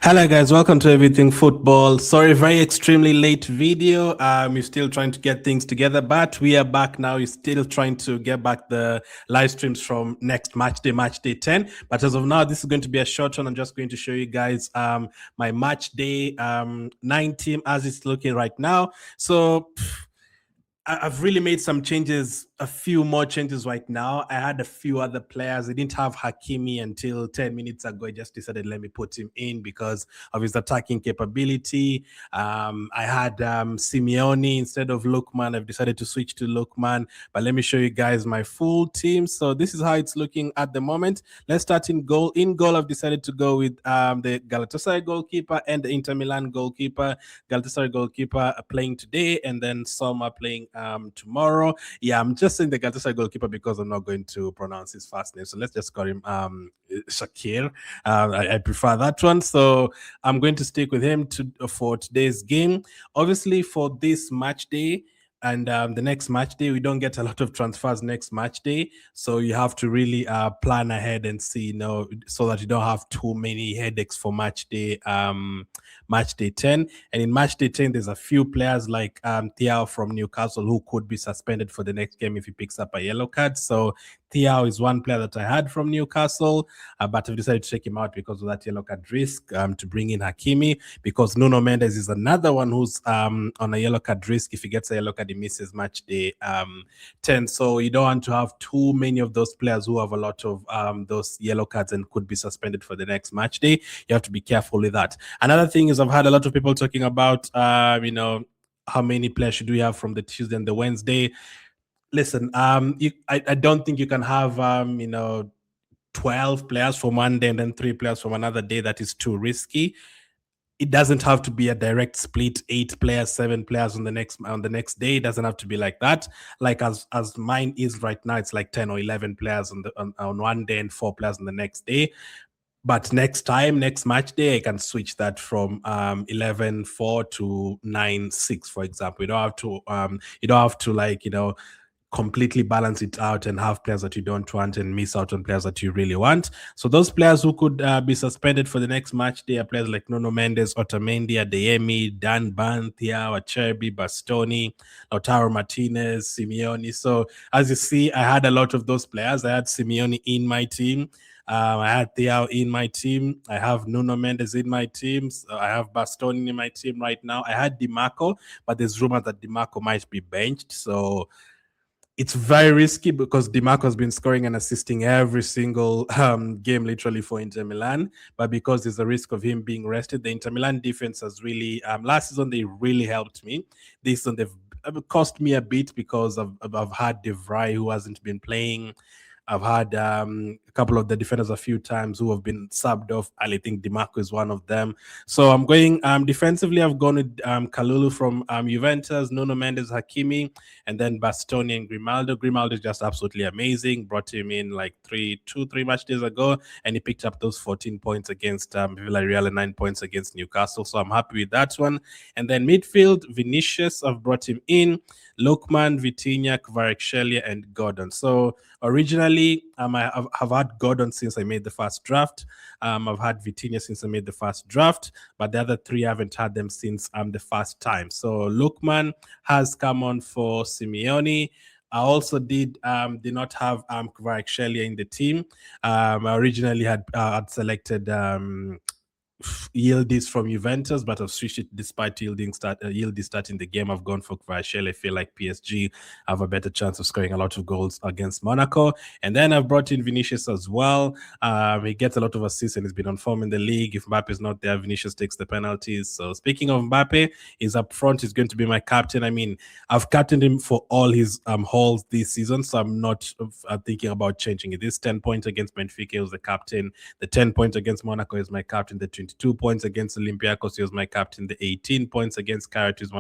Hello guys, welcome to Everything Football. Sorry, very extremely late video. We're still trying to get things together, but we are back now. We're still trying to get back the live streams from next match day 10. But as of now, this is going to be a short one. I'm just going to show you guys my match day 9 team as it's looking right now. So I've really made some changes, a few more changes right now. I had a few other players. I didn't have Hakimi until 10 minutes ago. I just decided let me put him in because of his attacking capability. I had Simeone instead of Lookman. I've decided to switch to Lookman. But let me show you guys my full team. So this is how it's looking at the moment. Let's start in goal. In goal, I've decided to go with the Galatasaray goalkeeper and the Inter Milan goalkeeper. Galatasaray goalkeeper playing today, and then Soma playing tomorrow. Yeah, I'm just saying the Galatasaray goalkeeper because I'm not going to pronounce his first name. So let's just call him Shakir. I prefer that one. So I'm going to stick with him for today's game. Obviously, for this match day, and the next match day, we don't get a lot of transfers next match day. So you have to really plan ahead and see, so that you don't have too many headaches for match day 10. And in match day 10, there's a few players like Thiaw from Newcastle who could be suspended for the next game if he picks up a yellow card. So Thiaw is one player that I had from Newcastle, but I've decided to take him out because of that yellow card risk to bring in Hakimi, because Nuno Mendes is another one who's on a yellow card risk. If he gets a yellow card, he misses match day 10. So you don't want to have too many of those players who have a lot of those yellow cards and could be suspended for the next match day. You have to be careful with that. Another thing is I've had a lot of people talking about, how many players should we have from the Tuesday and the Wednesday. Listen, I don't think you can have 12 players from one day and then 3 players from another day. That is too risky. It doesn't have to be a direct split, 8 players, 7 players on the next day. It doesn't have to be like that. Like as mine is right now, it's like 10 or 11 players on one day and 4 players on the next day. But next match day, I can switch that from 11-4 to 9-6, for example. You don't have to completely balance it out and have players that you don't want and miss out on players that you really want. So those players who could be suspended for the next match day are players like Nuno Mendes, Otamendi, Adeyemi, Dan Ban, Thiaw, Acerbi, Bastoni, Lautaro Martinez, Simeone. So as you see, I had a lot of those players. I had Simeone in my team. I had Thiaw in my team. I have Nuno Mendes in my team. So I have Bastoni in my team right now. I had DiMarco, but there's rumors that DiMarco might be benched. So it's very risky because DiMarco has been scoring and assisting every single game literally for Inter Milan. But because there's a risk of him being rested, the Inter Milan defense has really, last season, they really helped me. This season, they've cost me a bit because I've had De Vrij who hasn't been playing. I've had a couple of the defenders a few times who have been subbed off. I think DiMarco is one of them. So I'm going defensively. I've gone with Kalulu from Juventus, Nuno Mendes, Hakimi, and then Bastoni and Grimaldo. Grimaldo is just absolutely amazing. Brought him in like 3 match days ago, and he picked up those 14 points against Villarreal and 9 points against Newcastle. So I'm happy with that one. And then midfield, Vinicius, I've brought him in. Lookman, Vitinha, Kvaratskhelia, and Gordon. So originally, I have had Gordon since I made the first draft. I've had Vitinha since I made the first draft, but the other 3 I haven't had them since the first time. So Lookman has come on for Simeone. I also did not have Kvaratskhelia in the team. I originally had selected Yildiz from Juventus, but I've switched it despite Yildiz starting the game. I've gone for Kvaratskhelia. I feel like PSG have a better chance of scoring a lot of goals against Monaco. And then I've brought in Vinicius as well. He gets a lot of assists and he's been on form in the league. If Mbappe is not there, Vinicius takes the penalties. So speaking of Mbappe, he's up front. He's going to be my captain. I mean, I've captained him for all his hauls this season, so I'm not thinking about changing it. This 10 points against Benfica, he was the captain. The 10 points against Monaco is my captain. The 22 points against Olympiacos, he was my captain. The 18 points against Carrot is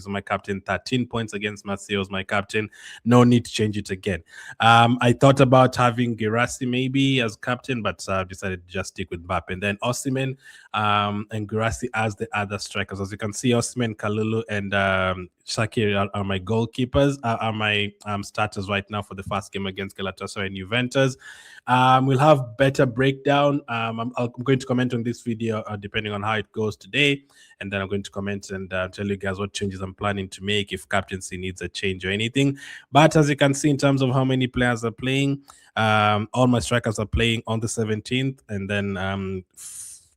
my captain. 13 points against Marseille was my captain. No need to change it again. I thought about having Guirassy maybe as captain, but I decided to just stick with Mbappe. And then Osimhen and Guirassy as the other strikers. As you can see, Osimhen, Kalulu, and Shakir are my goalkeepers, are my starters right now for the first game against Galatasaray and Juventus. We'll have better breakdown. I'm going to comment on this video depending on how it goes today, and then I'm going to comment and tell you guys what changes I'm planning to make, if captaincy needs a change or anything. But as you can see, in terms of how many players are playing, all my strikers are playing on the 17th, and then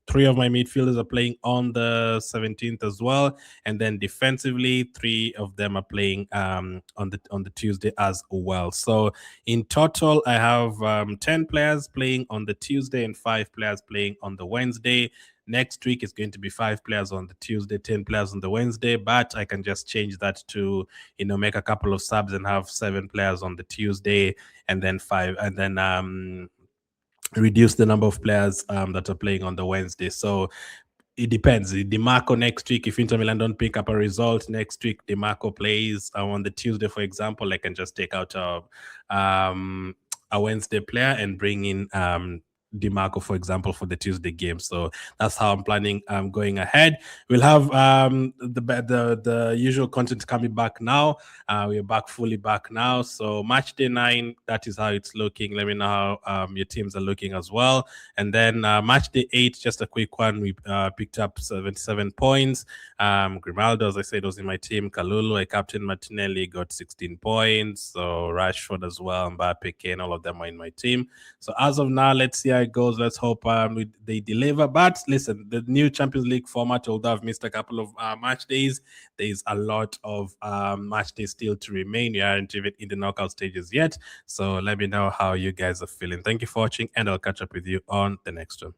3 of my midfielders are playing on the 17th as well, and then defensively 3 of them are playing on the Tuesday as well. So in total, I have 10 players playing on the Tuesday and 5 players playing on the Wednesday. Next week is going to be 5 players on the Tuesday, 10 players on the Wednesday, but I can just change that to, make a couple of subs and have 7 players on the Tuesday, and then 5, and then reduce the number of players that are playing on the Wednesday. So it depends. DiMarco next week, if Inter Milan don't pick up a result next week, DiMarco plays on the Tuesday, for example. I can just take out a Wednesday player and bring in DiMarco, for example, for the Tuesday game. So that's how I'm planning going ahead. We'll have the usual content coming back now. We're fully back now. So match day 9, that is how it's looking. Let me know how your teams are looking as well. And then match day 8, just a quick one. We picked up 77 points. Grimaldo, as I said, was in my team. Kalulu, I captain Martinelli, got 16 points. So Rashford as well, Mbappe, Kane, all of them are in my team. So as of now, let's see how it goes. Let's hope they deliver. But listen, the new Champions League format, although I've missed a couple of match days, there's a lot of match days still to remain. You aren't even in the knockout stages yet. So let me know how you guys are feeling. Thank you for watching, and I'll catch up with you on the next one.